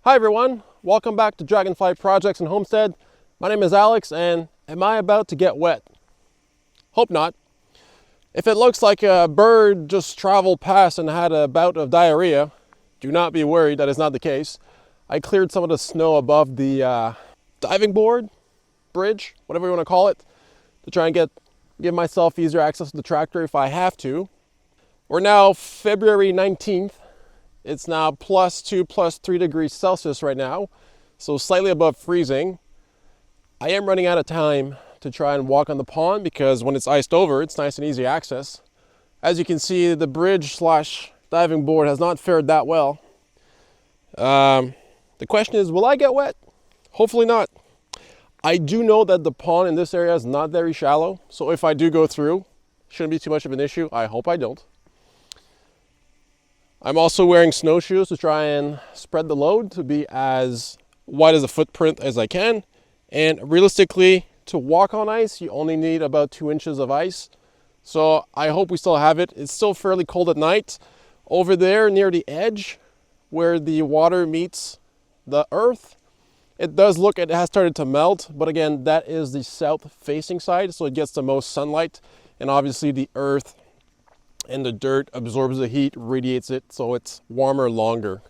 Hi everyone, welcome back to Dragonfly Projects and Homestead. My name is Alex, and am I about to get wet? Hope not. If it looks like a bird just traveled past and had a bout of diarrhea, do not be worried, that is not the case. I cleared some of the snow above the diving board, bridge, whatever you want to call it, to try and give myself easier access to the tractor if I have to. We're now February 19th. It's now +2, +3 degrees Celsius right now, so slightly above freezing. I am running out of time to try and walk on the pond because when it's iced over, it's nice and easy access. As you can see, the bridge / diving board has not fared that well. The question is, will I get wet? Hopefully not. I do know that the pond in this area is not very shallow, so if I do go through, shouldn't be too much of an issue. I hope I don't. I'm also wearing snowshoes to try and spread the load to be as wide as a footprint as I can. And realistically, to walk on ice, you only need about 2 inches of ice. So I hope we still have it. It's still fairly cold at night. Over there near the edge where the water meets the earth, it does look, it has started to melt. But again, that is the south facing side, so it gets the most sunlight. And obviously the earth and the dirt absorbs the heat, radiates it, so it's warmer longer.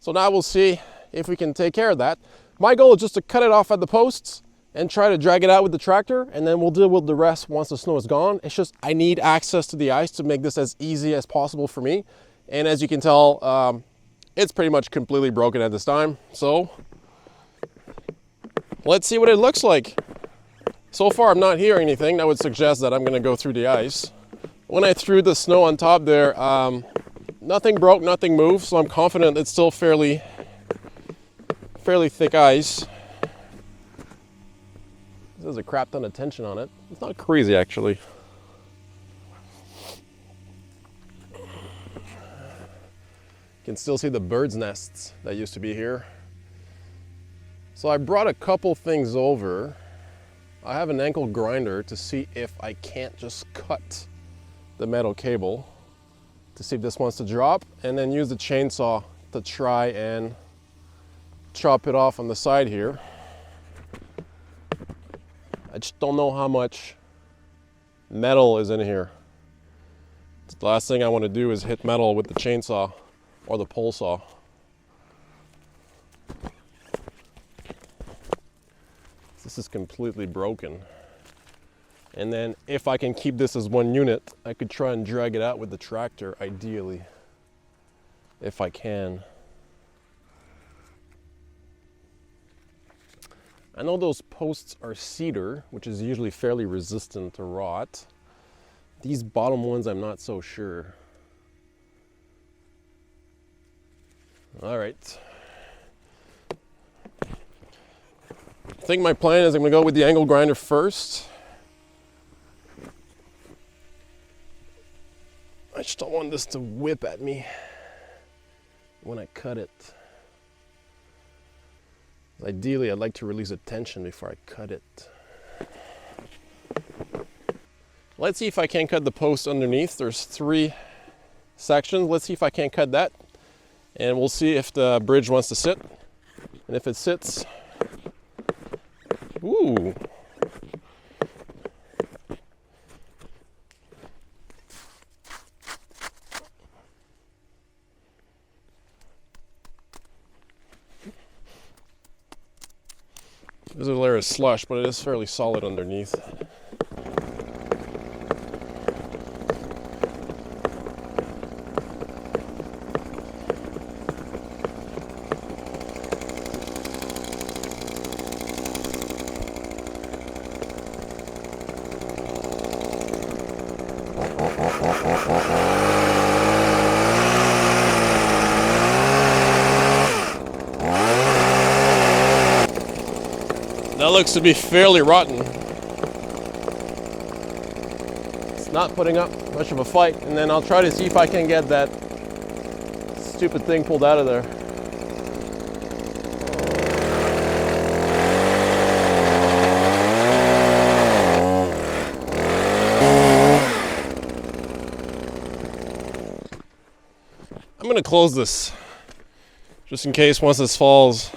So now we'll see if we can take care of that. My goal is just to cut it off at the posts and try to drag it out with the tractor, and then we'll deal with the rest once the snow is gone. It's just I need access to the ice to make this as easy as possible for me. And as you can tell, it's pretty much completely broken at this time. So let's see what it looks like. So far I'm not hearing anything that would suggest that I'm gonna go through the ice. When I threw the snow on top there, nothing broke, nothing moved, so I'm confident it's still fairly thick ice. This has a crap ton of tension on it. It's not crazy, actually. You can still see the birds' nests that used to be here. So I brought a couple things over. I have an ankle grinder to see if I can't just cut the metal cable to see if this wants to drop, and then use the chainsaw to try and chop it off on the side here. I just don't know how much metal is in here. The last thing I want to do is hit metal with the chainsaw or the pole saw. This is completely broken. And then if I can keep this as one unit, I could try and drag it out with the tractor, ideally, if I can. I know those posts are cedar, which is usually fairly resistant to rot. These bottom ones, I'm not so sure. All right. I think my plan is I'm gonna go with the angle grinder first. I just don't want this to whip at me when I cut it. Ideally, I'd like to release the tension before I cut it. Let's see if I can cut the post underneath. There's 3 sections. Let's see if I can cut that. And we'll see if the bridge wants to sit. And if it sits, ooh. There's a layer of slush, but it is fairly solid underneath. That looks to be fairly rotten. It's not putting up much of a fight, and then I'll try to see if I can get that stupid thing pulled out of there. I'm going to close this Just in case once this falls,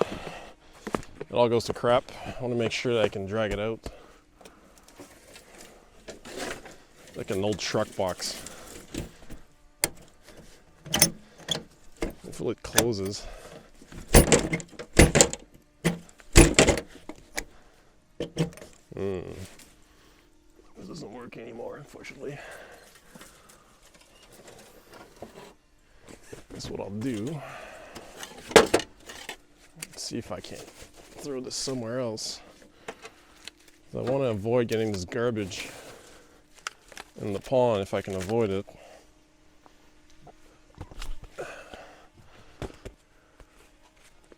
it all goes to crap. I want to make sure that I can drag it out. Like an old truck box. Hopefully it closes. This doesn't work anymore, unfortunately. That's what I'll do. Let's see if I can throw this somewhere else. I want to avoid getting this garbage in the pond if I can avoid it.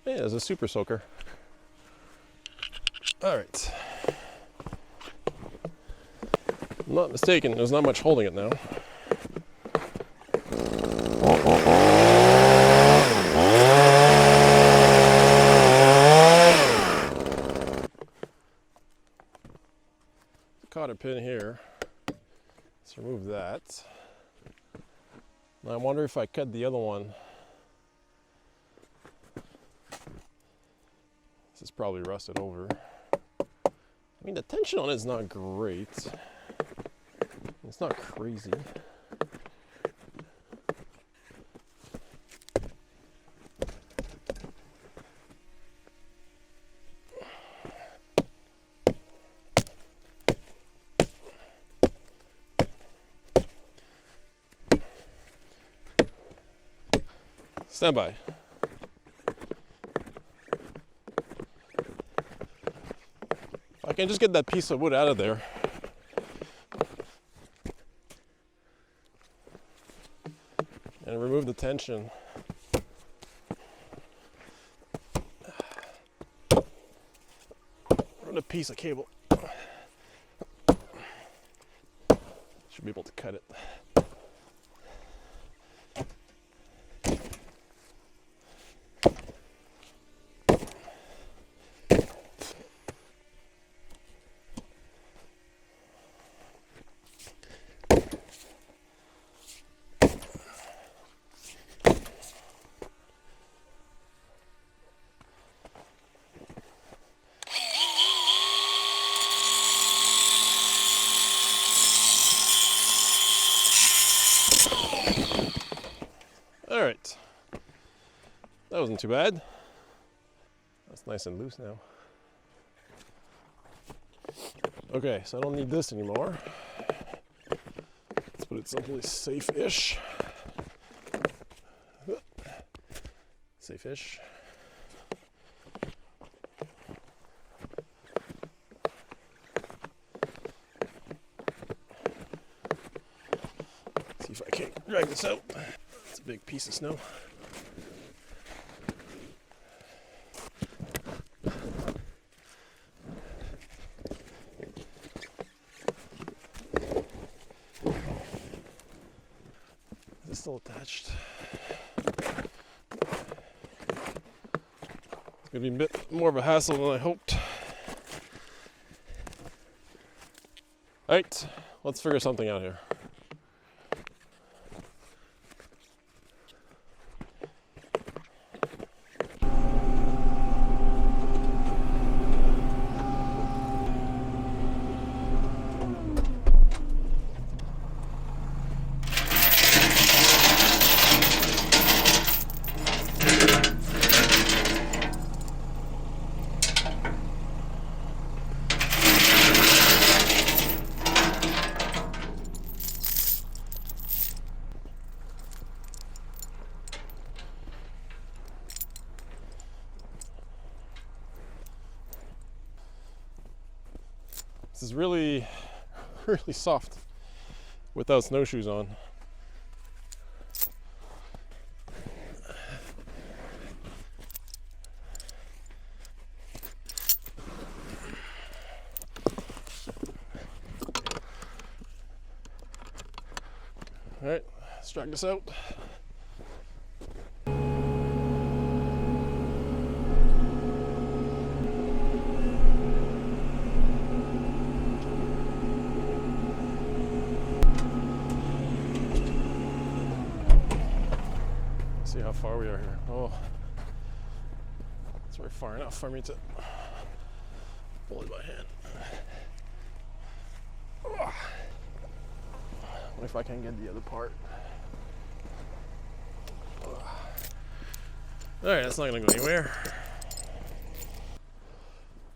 Yeah, there's a super soaker. All right. I'm not mistaken, there's not much holding it now. Cotter pin here. Let's remove that. Now I wonder if I cut the other one. This is probably rusted over. I mean, the tension on it is not great. It's not crazy. Stand by. If I can just get that piece of wood out of there. And remove the tension. Run a piece of cable. Should be able to cut it. All right, that wasn't too bad. That's nice and loose now. Okay, so I don't need this anymore. Let's put it someplace safe-ish. Safe-ish. See if I can drag this out. It's a big piece of snow. Is it still attached? It's gonna be a bit more of a hassle than I hoped. All right, let's figure something out here. This is really soft without snowshoes on. All right, let's drag this out. See how far we are here. Oh, probably far enough for me to pull it by hand. What if I can get the other part? Alright, that's not gonna go anywhere.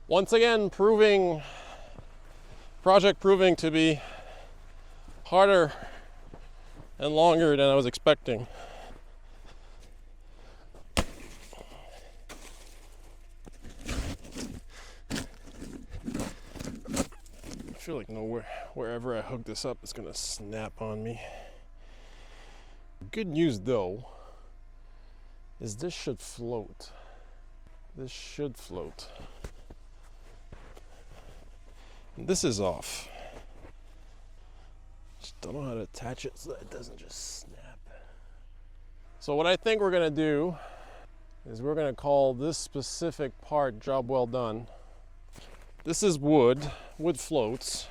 Once again, project proving to be harder and longer than I was expecting. I feel like wherever I hook this up, it's gonna snap on me. Good news though is this should float. This should float. This is off. Just don't know how to attach it so that it doesn't just snap. So what I think we're gonna do is we're gonna call this specific part job well done. This is wood floats.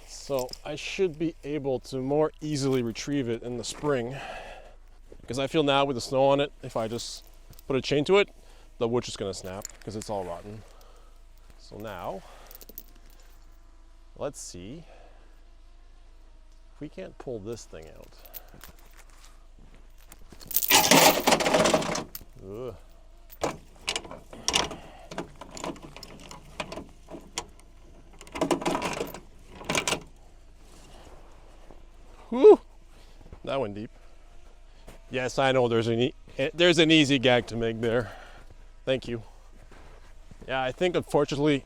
So I should be able to more easily retrieve it in the spring. Because I feel now with the snow on it, if I just put a chain to it, the wood's just gonna snap because it's all rotten. So now, let's see if we can't pull this thing out. Ugh. Whew, that went deep. Yes, I know there's an easy gag to make there. Thank you. Yeah, I think unfortunately,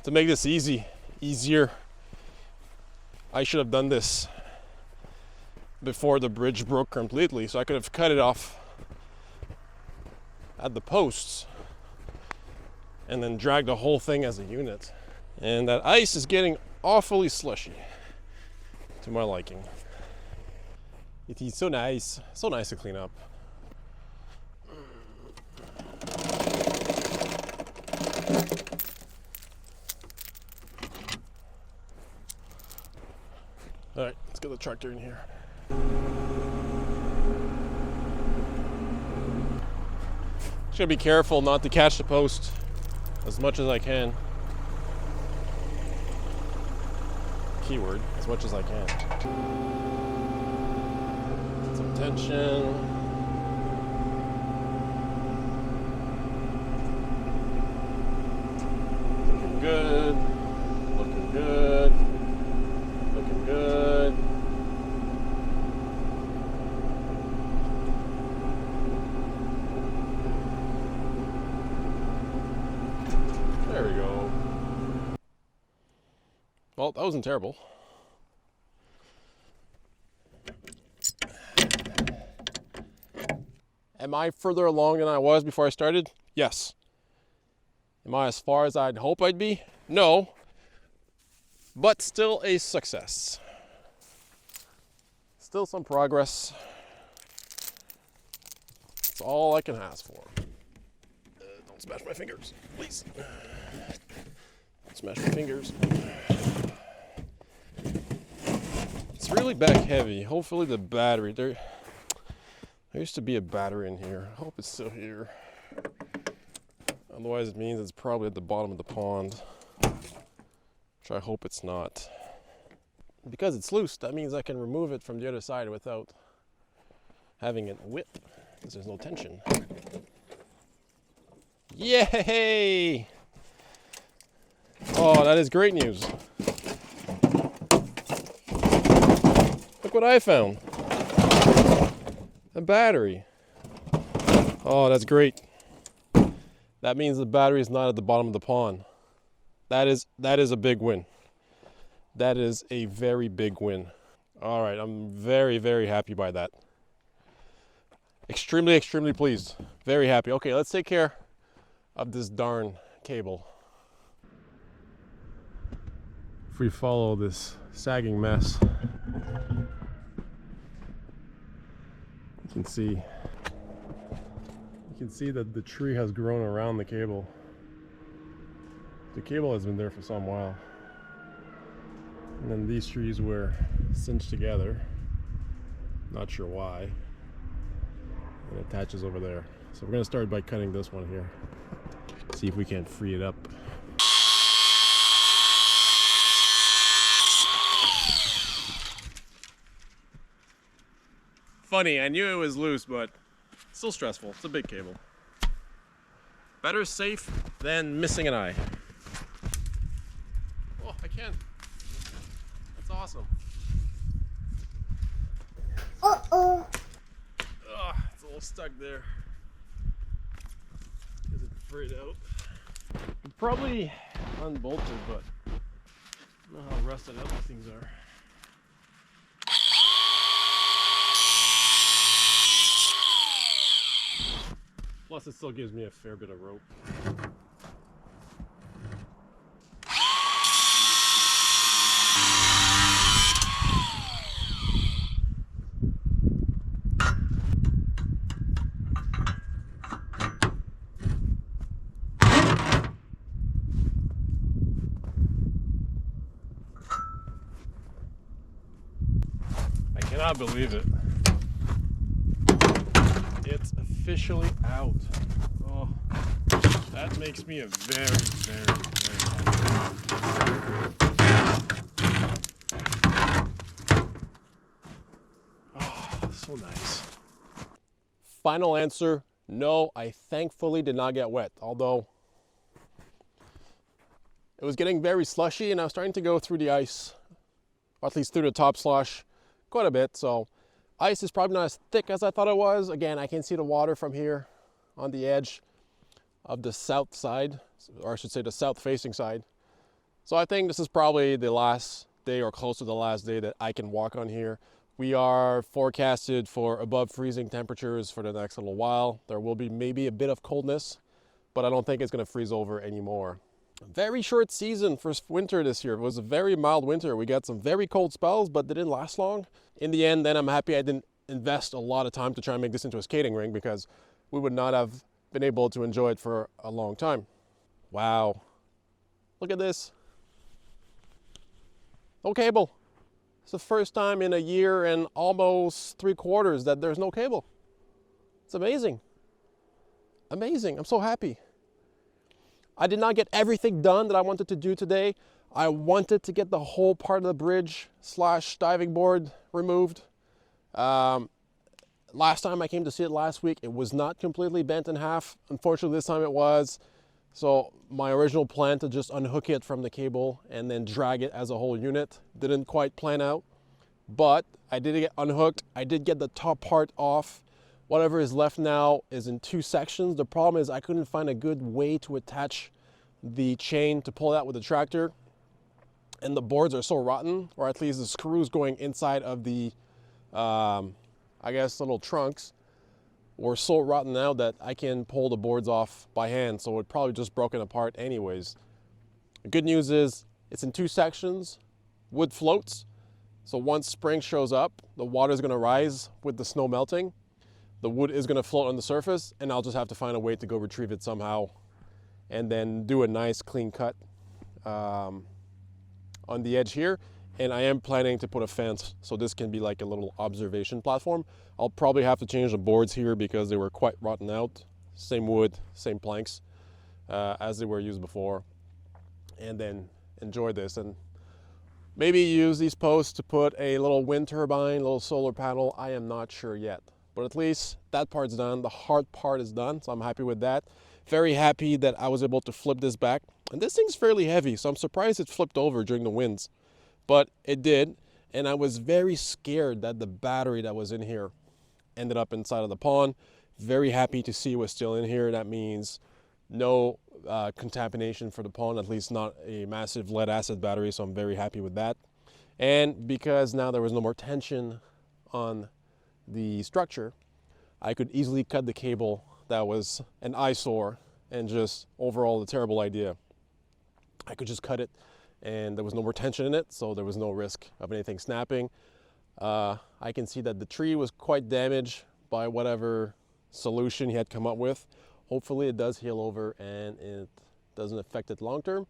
to make this easier, I should have done this before the bridge broke completely, so I could have cut it off at the posts and then dragged the whole thing as a unit. And that ice is getting awfully slushy to my liking. It is so nice to clean up. All right, let's get the tractor in here. Just gotta be careful not to catch the post as much as I can. Keyword, as much as I can. Get some tension. Looking good. Looking good. Looking good. There we go. Well, that wasn't terrible. Am I further along than I was before I started? Yes. Am I as far as I'd hope I'd be? No. But still a success. Still some progress. That's all I can ask for. Don't smash my fingers, please. Don't smash my fingers. It's really back heavy. Hopefully the battery, there used to be a battery in here. I hope it's still here. Otherwise it means it's probably at the bottom of the pond, which I hope it's not. Because it's loose, that means I can remove it from the other side without having it whip, because there's no tension. Yay! Oh, that is great news. Look what I found. A battery. Oh, that's great. That means the battery is not at the bottom of the pond. That is a big win. That is a very big win. All right, I'm very, very happy by that. Extremely, extremely pleased. Very happy. Okay, let's take care of this darn cable. If we follow this sagging mess, you can see that the tree has grown around the cable. The cable has been there for some while. And then these trees were cinched together. Not sure why. It attaches over there. So we're gonna start by cutting this one here. See if we can free it up. Funny, I knew it was loose, but still stressful. It's a big cable. Better safe than missing an eye. Oh, I can. That's awesome. Uh-oh. Ugh, it's a little stuck there. Is it frayed out? Probably unbolted, but I don't know how rusted out these things are. Plus, it still gives me a fair bit of rope. I cannot believe it. It's officially out. Oh, that makes me a very happy. Oh, so nice. Final answer, no, I thankfully did not get wet, although it was getting very slushy and I was starting to go through the ice, or at least through the top slush quite a bit, so ice is probably not as thick as I thought it was. Again, I can see the water from here on the edge of the south side, or I should say the south facing side. So I think this is probably the last day or close to the last day that I can walk on here. We are forecasted for above freezing temperatures for the next little while. There will be maybe a bit of coldness, but I don't think it's going to freeze over anymore. Very short season for winter this year. It was a very mild winter. We got some very cold spells, but they didn't last long. In the end, then I'm happy I didn't invest a lot of time to try and make this into a skating rink, because we would not have been able to enjoy it for a long time. Wow. Look at this. No cable. It's the first time in a year and almost 3/4 that there's no cable. It's amazing. Amazing. I'm so happy. I did not get everything done that I wanted to do today. I wanted to get the whole part of the bridge / diving board removed. Last time I came to see it last week, it was not completely bent in half. Unfortunately, this time it was. So my original plan to just unhook it from the cable and then drag it as a whole unit didn't quite plan out. But I did get unhooked. I did get the top part off. Whatever is left now is in 2 sections. The problem is I couldn't find a good way to attach the chain to pull it out with the tractor. And the boards are so rotten, or at least the screws going inside of the, I guess, little trunks were so rotten now that I can pull the boards off by hand. So it probably just broken apart anyways. The good news is it's in 2 sections, wood floats. So once spring shows up, the water is going to rise with the snow melting. The wood is going to float on the surface, and I'll just have to find a way to go retrieve it somehow and then do a nice clean cut on the edge here. And I am planning to put a fence, so this can be like a little observation platform. I'll probably have to change the boards here because they were quite rotten out. Same wood, same planks as they were used before. And then enjoy this and maybe use these posts to put a little wind turbine, little solar panel. I am not sure yet. But at least that part's done. The hard part is done, so I'm happy with that. Very happy that I was able to flip this back. And this thing's fairly heavy, so I'm surprised it flipped over during the winds. But it did, and I was very scared that the battery that was in here ended up inside of the pond. Very happy to see it was still in here. That means no contamination for the pond, at least not a massive lead acid battery, so I'm very happy with that. And because now there was no more tension on the structure, I could easily cut the cable that was an eyesore and just overall a terrible idea. I could just cut it and there was no more tension in it, so there was no risk of anything snapping. I can see that the tree was quite damaged by whatever solution he had come up with. Hopefully it does heal over and it doesn't affect it long term.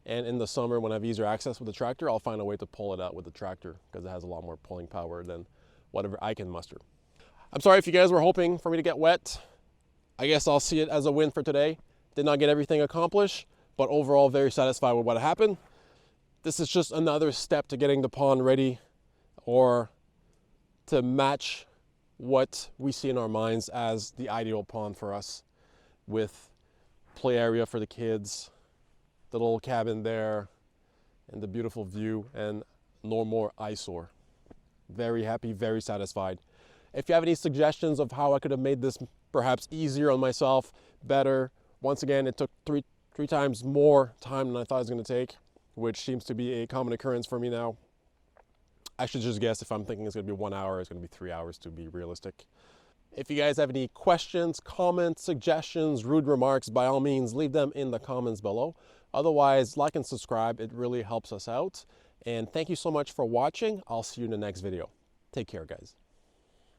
And in the summer, when I have easier access with the tractor, I'll find a way to pull it out with the tractor because it has a lot more pulling power than whatever I can muster. I'm sorry if you guys were hoping for me to get wet. I guess I'll see it as a win for today. Did not get everything accomplished, but overall very satisfied with what happened. This is just another step to getting the pond ready, or to match what we see in our minds as the ideal pond for us, with play area for the kids, the little cabin there, and the beautiful view, and no more eyesore. Very happy, very satisfied. If you have any suggestions of how I could have made this perhaps easier on myself, better, once again, it took three times more time than I thought it was going to take, which seems to be a common occurrence for me now. I should just guess, if I'm thinking it's going to be 1 hour, it's going to be 3 hours to be realistic. If you guys have any questions, comments, suggestions, rude remarks, by all means, leave them in the comments below. Otherwise, like and subscribe. It really helps us out. And thank you so much for watching. I'll see you in the next video. Take care, guys.